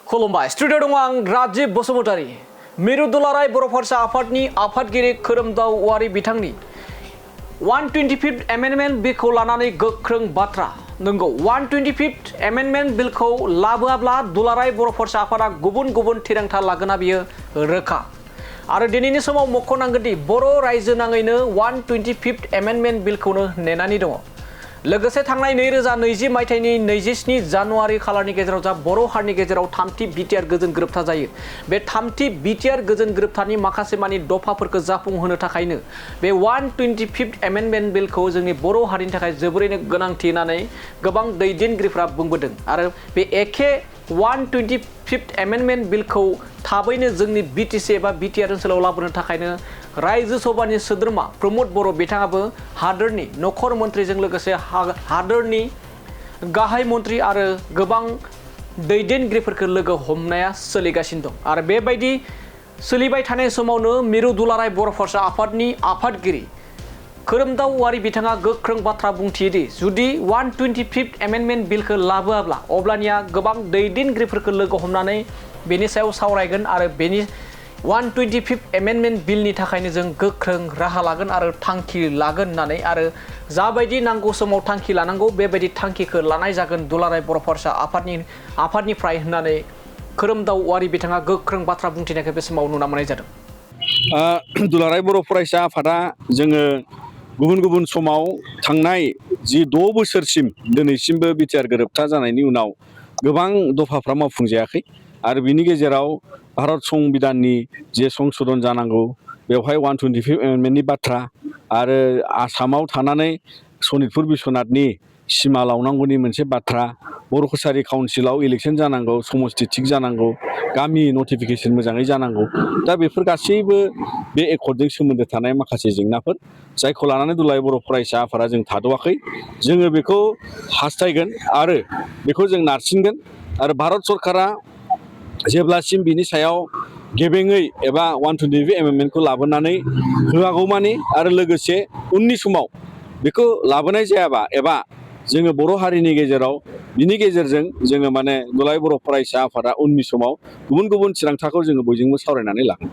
खुलुमबाय स्टुडिअ दङ आं राजिब बसुमतारी मिरु दुलाराय बर' फरायसा आफादनि आफादगिरि खोरोमदाव औवारी बिथांनि 125th एमेन्डमेन्ट बिलखौ लानानै गोख्रों बाथ्रा नंगौ 125th एमेन्डमेन्ट बिलखौ लाबोआब्ला दुलाराय बर' फरायसा आफादा गुबुन गुबुन थिरांथा लागोना बियो रोखा आरो दिनैनि समाव मख'नांगोनदि बर' रायजो नाङैनो 125th एमेन्डमेन्ट बिलखौनो नेनानै दङ लोगोसे थांनाय 2020 मायथाइनि 27 जानुवारि खालारनि गेजेराव जा बर' हारिनि गेजेराव थामथि बिटिआर गोजोन गोरोबथा जायो बे थामथि बिटिआर गोजोन गोरोबथानि माखासे मानि दफाफोरखौ जाफुंहोनो थाखायनो बे 125th एमेन्डमेन्ट बिलखौ जोंनि बर' हारिनि थाखाय जोबोरैनो गोनांथि होननानै गोबां दैदेनगिरिफ्रा बुंबोदों आरो बे एखे 125th एमेन्डमेन्ट बिलखौ थाबैनो जोंनि बिटिसि एबा बिटिआर ओनसोलाव लाबोनो थाखायनो रायजो सभानि सोद्रोमा प्रमद बर' बिथाङाबो हादोरनि नखर मन्थ्रिजों लोगोसे हादोरनि गाहाय मन्थ्रि आरो गोबां दैदेनगिरिफोरखौ लोगो हमनाया सोलिगासिनो दं आरो बेबायदि सोलिबाय थानाय समावनो मिरु दुलाराय बर' फरायसा आफादनि आफादगिरि खोरोमदाव औवारी बिथाङा गोख्रों बाथ्रा बुंथियोदि जुदि 125th एमेन्डमेन्ट बिलखौ लाबोआब्ला अब्लानिया गोबां दैदेनगिरिफोरखौ लोगो हमनानै बेनि सायाव सावरायगोन आरो बेनि 125th एमेन्डमेन्ट बिलनि थाखायनो जों गोख्रों राहा लागोन आरो थांखि लागोन होननानै आरो जाबायदि नांगौ समाव थांखि लानांगौ बेबायदि थांखिखौ लानाय जागोन दुलाराय बर' फरायसा आफादनिफ्राय होननानै खोरोमदाव औवारी बिथाङा गोख्रों बाथ्रा बुंथिनायखौ बे समाव नुना मोननाय जादों। दुलाराय बर' फरायसा आफादा जोङो गुबुन गुबुन समाव थांनाय जि 6 बोसोरसिम दिनैसिमबो बिटिआर गोरोबथा जानायनि उनाव गोबां दफाफ्रा मावफुंजायाखै आरो बिनि गेजेराव भारत संबिधाननि जे संशोधन जानांगौ बेवहाय 125th एमेन्डमेन्टनि बाथ्रा आरो आसामाव थानानै सनितपुर बिश्वनाथनि सिमा लावनांगौनि मोनसे बाथ्रा बर' कसारी काउन्सिलाव इलेक्सन जानांगौ समस्ति थिग जानांगौ गामि नटिफिकेसन मोजाङै जानांगौ दा बेफोर गासैबो बे एकर्डजों सोमोन्दो थानाय माखासे जेंनाफोर जायखौ लानानै दुलाराय बर' फरायसा आफादा जों थाद'आखै जोङो बेखौ हास्थायगोन आरो बेखौ जों नारसिनगोन आरो भारत सरकारा जेब्लासिम बिनि सायाव गेबेङै एबा 125th एमेन्डमेन्टखौ लाबोनानै होआगौमानि आरो लोगोसे उननि समाव बेखौ लाबोनाय जायाबा एबा जोङो बर' हारिनि गेजेराव बिनि गेजेरजों जोङो दुलाराय बर' फरायसा आफादा उननि समाव गुबुन गुबुन थिरांथाखौ जोङो बयजोंबो सावरायनानै लागोन।